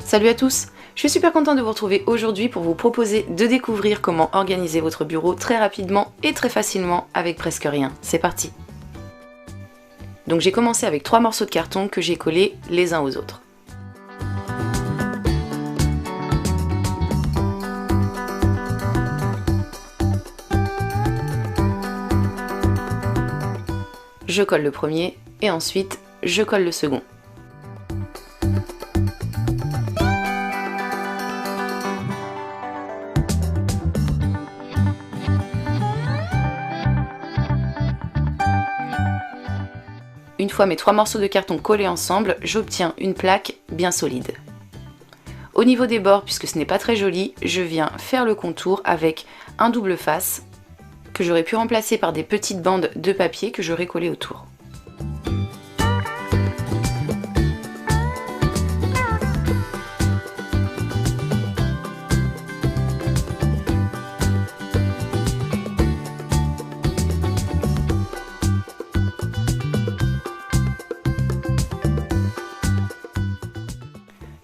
Salut à tous! Je suis super contente de vous retrouver aujourd'hui pour vous proposer de découvrir comment organiser votre bureau très rapidement et très facilement avec presque rien. C'est parti! Donc j'ai commencé avec 3 morceaux de carton que j'ai collés les uns aux autres. Je colle le premier et ensuite je colle le second. Une fois mes 3 morceaux de carton collés ensemble, j'obtiens une plaque bien solide. Au niveau des bords, puisque ce n'est pas très joli, je viens faire le contour avec un double face que j'aurais pu remplacer par des petites bandes de papier que j'aurais collées autour.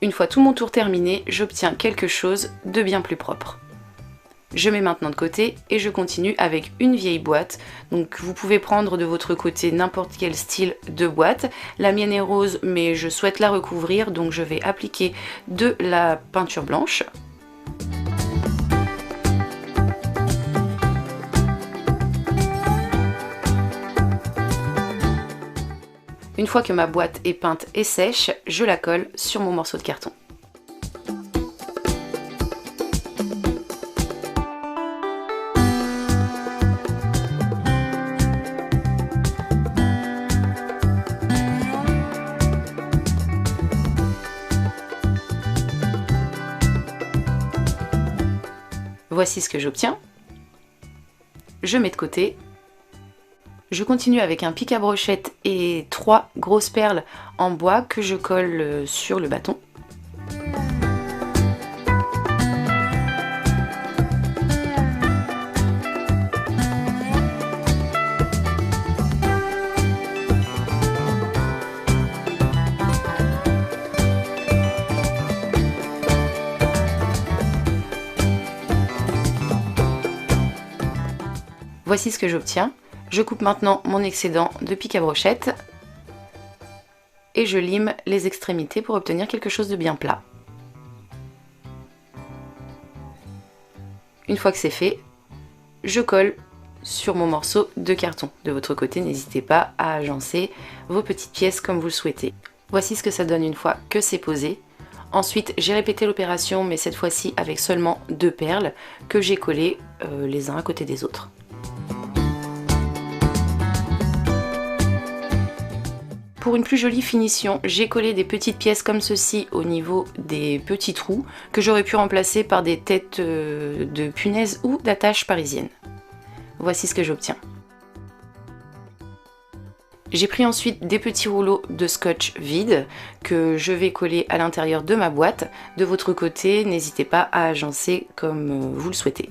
Une fois tout mon tour terminé, j'obtiens quelque chose de bien plus propre. Je mets maintenant de côté et je continue avec une vieille boîte. Donc vous pouvez prendre de votre côté n'importe quel style de boîte. La mienne est rose mais je souhaite la recouvrir, donc je vais appliquer de la peinture blanche. Une fois que ma boîte est peinte et sèche, je la colle sur mon morceau de carton. Voici ce que j'obtiens. Je mets de côté. Je continue avec un pic à brochette et 3 grosses perles en bois que je colle sur le bâton. Voici ce que j'obtiens. Je coupe maintenant mon excédent de pic à brochette et je lime les extrémités pour obtenir quelque chose de bien plat. Une fois que c'est fait, je colle sur mon morceau de carton. De votre côté, n'hésitez pas à agencer vos petites pièces comme vous le souhaitez. Voici ce que ça donne une fois que c'est posé. Ensuite, j'ai répété l'opération, mais cette fois-ci avec seulement 2 perles que j'ai collées les uns à côté des autres. Pour une plus jolie finition, j'ai collé des petites pièces comme ceci au niveau des petits trous que j'aurais pu remplacer par des têtes de punaises ou d'attaches parisiennes. Voici ce que j'obtiens. J'ai pris ensuite des petits rouleaux de scotch vide que je vais coller à l'intérieur de ma boîte. De votre côté, n'hésitez pas à agencer comme vous le souhaitez.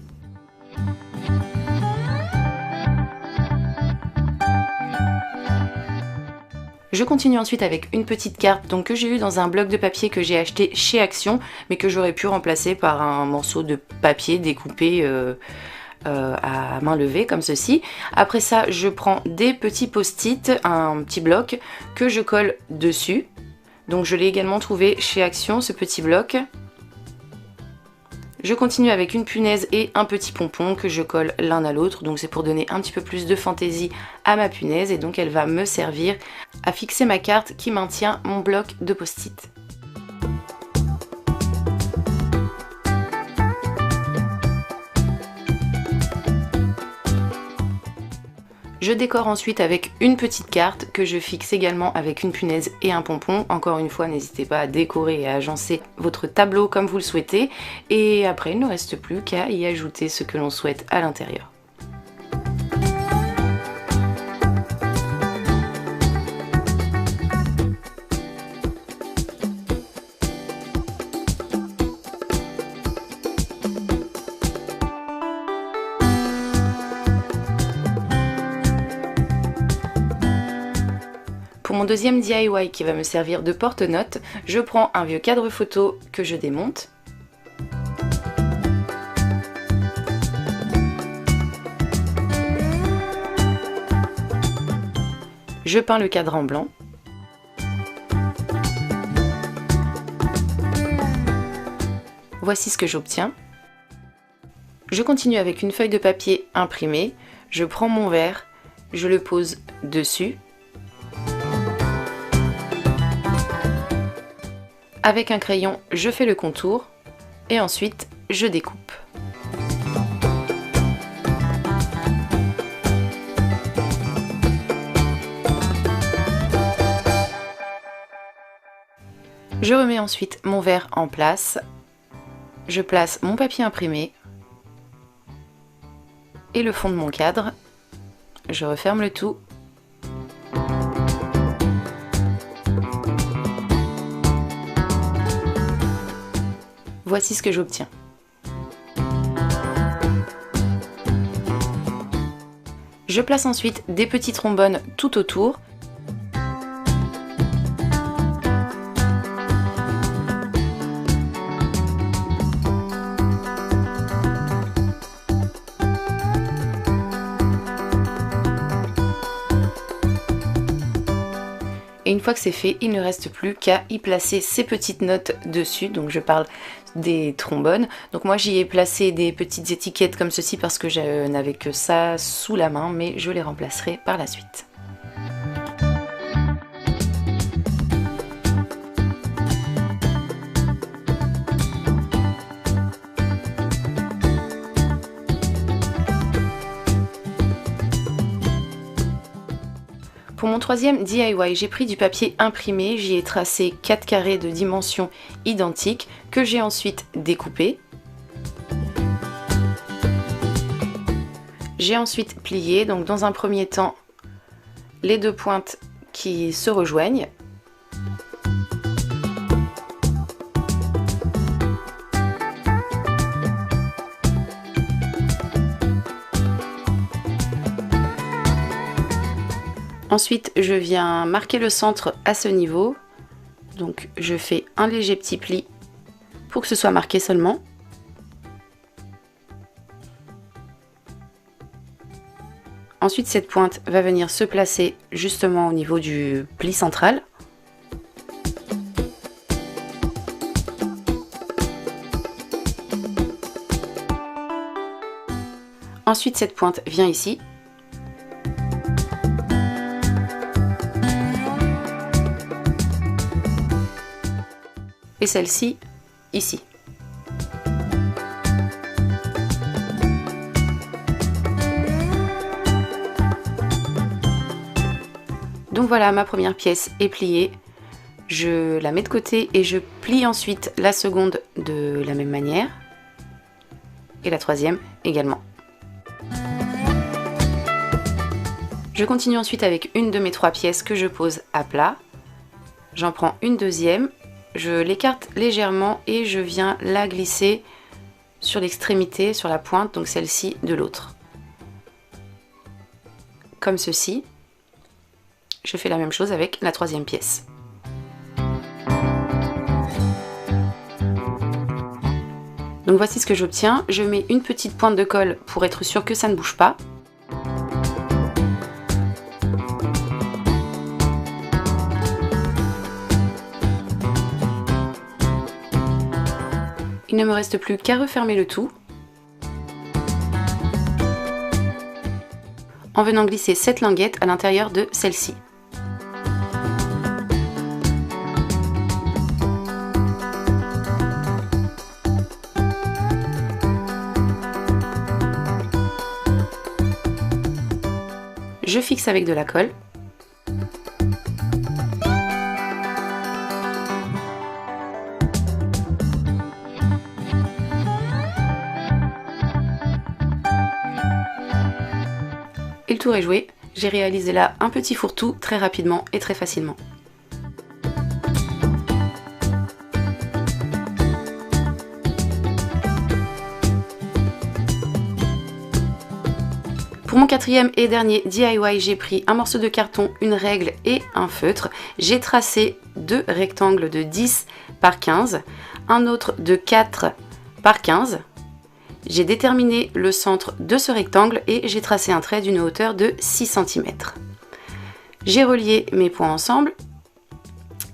Je continue ensuite avec une petite carte que j'ai eue dans un bloc de papier que j'ai acheté chez Action, mais que j'aurais pu remplacer par un morceau de papier découpé à main levée comme ceci. Après ça, je prends des petits post-it, un petit bloc que je colle dessus. Donc je l'ai également trouvé chez Action, ce petit bloc. Je continue avec une punaise et un petit pompon que je colle l'un à l'autre, donc c'est pour donner un petit peu plus de fantaisie à ma punaise et donc elle va me servir à fixer ma carte qui maintient mon bloc de post-it. Je décore ensuite avec une petite carte que je fixe également avec une punaise et un pompon. Encore une fois, n'hésitez pas à décorer et à agencer votre tableau comme vous le souhaitez. Et après, il ne reste plus qu'à y ajouter ce que l'on souhaite à l'intérieur. mon deuxième DIY qui va me servir de porte-notes, je prends un vieux cadre photo que je démonte. Je peins le cadre en blanc. Voici ce que j'obtiens. Je continue avec une feuille de papier imprimée. Je prends mon verre, je le pose dessus. Avec un crayon, je fais le contour et ensuite je découpe. Je remets ensuite mon verre en place. Je place mon papier imprimé et le fond de mon cadre. Je referme le tout. Voici ce que j'obtiens. Je place ensuite des petits trombones tout autour. Et une fois que c'est fait, il ne reste plus qu'à y placer ces petites notes dessus. Donc je parle des trombones. Donc moi j'y ai placé des petites étiquettes comme ceci parce que je n'avais que ça sous la main, mais je les remplacerai par la suite. Pour mon troisième DIY, j'ai pris du papier imprimé, j'y ai tracé 4 carrés de dimensions identiques que j'ai ensuite découpés. J'ai ensuite plié, donc dans un premier temps, les deux pointes qui se rejoignent. Ensuite, je viens marquer le centre à ce niveau. Donc, je fais un léger petit pli pour que ce soit marqué seulement. Ensuite, cette pointe va venir se placer justement au niveau du pli central. Ensuite, cette pointe vient ici. Et celle-ci, ici. Donc voilà, ma première pièce est pliée. Je la mets de côté et je plie ensuite la seconde de la même manière. Et la troisième également. Je continue ensuite avec une de mes 3 pièces que je pose à plat. J'en prends une deuxième. Je l'écarte légèrement et je viens la glisser sur l'extrémité, sur la pointe, donc celle-ci de l'autre. Comme ceci. Je fais la même chose avec la troisième pièce. Donc voici ce que j'obtiens. Je mets une petite pointe de colle pour être sûr que ça ne bouge pas. Il ne me reste plus qu'à refermer le tout en venant glisser cette languette à l'intérieur de celle-ci. Je fixe avec de la colle. Et le tour est joué, j'ai réalisé là un petit fourre-tout très rapidement et très facilement. Pour mon quatrième et dernier DIY, j'ai pris un morceau de carton, une règle et un feutre. J'ai tracé 2 rectangles de 10 par 15, un autre de 4 par 15. J'ai déterminé le centre de ce rectangle et j'ai tracé un trait d'une hauteur de 6 cm. J'ai relié mes points ensemble.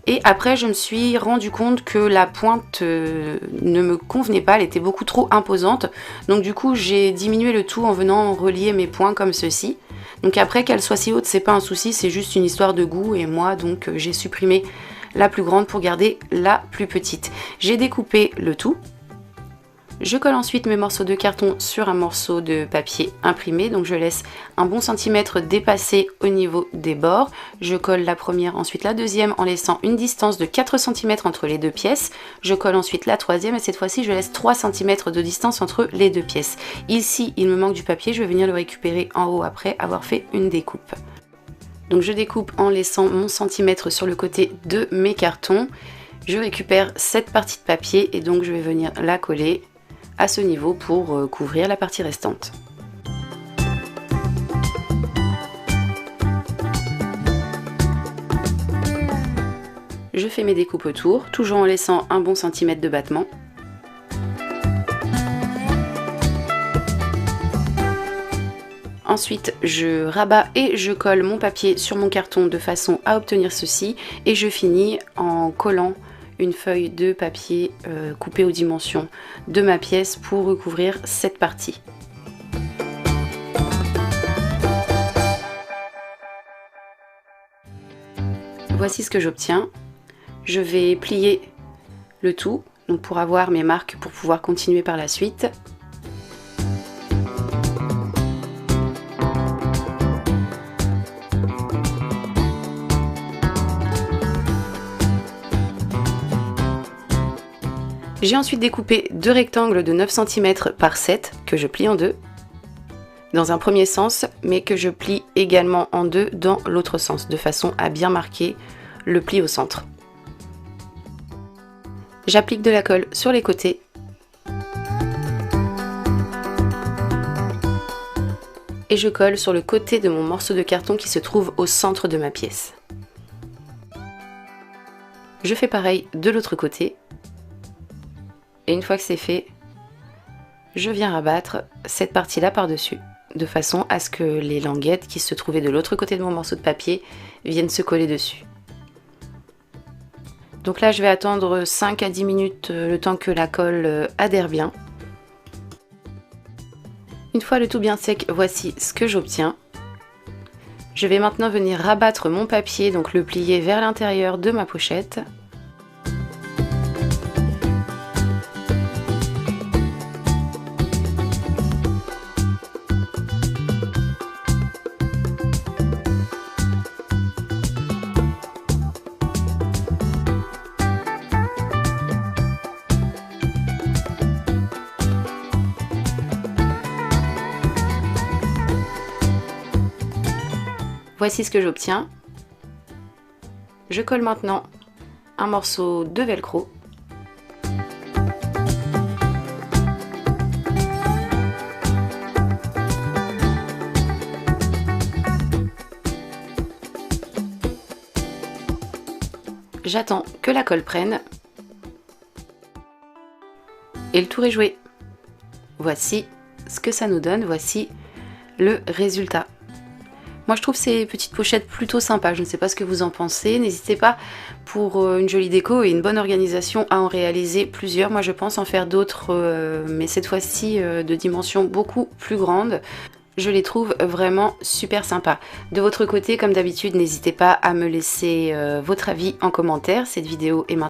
Et après, je me suis rendu compte que la pointe ne me convenait pas, elle était beaucoup trop imposante. Donc du coup, j'ai diminué le tout en venant relier mes points comme ceci. Donc après, qu'elle soit si haute, c'est pas un souci, c'est juste une histoire de goût. Et moi, donc, j'ai supprimé la plus grande pour garder la plus petite. J'ai découpé le tout. Je colle ensuite mes morceaux de carton sur un morceau de papier imprimé, donc je laisse un bon centimètre dépasser au niveau des bords. Je colle la première, ensuite la deuxième en laissant une distance de 4 cm entre les deux pièces. Je colle ensuite la troisième et cette fois-ci je laisse 3 cm de distance entre les deux pièces. Ici il me manque du papier, je vais venir le récupérer en haut après avoir fait une découpe. Donc je découpe en laissant mon centimètre sur le côté de mes cartons. Je récupère cette partie de papier et donc je vais venir la coller à ce niveau pour couvrir la partie restante. Je fais mes découpes autour, toujours en laissant un bon centimètre de battement. Ensuite, je rabats et je colle mon papier sur mon carton de façon à obtenir ceci et je finis en collant une feuille de papier coupée aux dimensions de ma pièce pour recouvrir cette partie. Voici ce que j'obtiens. Je vais plier le tout donc pour avoir mes marques pour pouvoir continuer par la suite. J'ai ensuite découpé 2 rectangles de 9 cm par 7 que je plie en deux dans un premier sens, mais que je plie également en deux dans l'autre sens, de façon à bien marquer le pli au centre. J'applique de la colle sur les côtés. Et je colle sur le côté de mon morceau de carton qui se trouve au centre de ma pièce. Je fais pareil de l'autre côté. Et une fois que c'est fait, je viens rabattre cette partie-là par-dessus, de façon à ce que les languettes qui se trouvaient de l'autre côté de mon morceau de papier viennent se coller dessus. Donc là, je vais attendre 5 à 10 minutes le temps que la colle adhère bien. Une fois le tout bien sec, voici ce que j'obtiens. Je vais maintenant venir rabattre mon papier, donc le plier vers l'intérieur de ma pochette. Voici ce que j'obtiens. Je colle maintenant un morceau de velcro. J'attends que la colle prenne. Et le tour est joué. Voici ce que ça nous donne, voici le résultat. Moi je trouve ces petites pochettes plutôt sympas, je ne sais pas ce que vous en pensez, n'hésitez pas pour une jolie déco et une bonne organisation à en réaliser plusieurs. Moi je pense en faire d'autres, mais cette fois-ci de dimension beaucoup plus grande. Je les trouve vraiment super sympas. De votre côté, comme d'habitude, n'hésitez pas à me laisser votre avis en commentaire. Cette vidéo est maintenant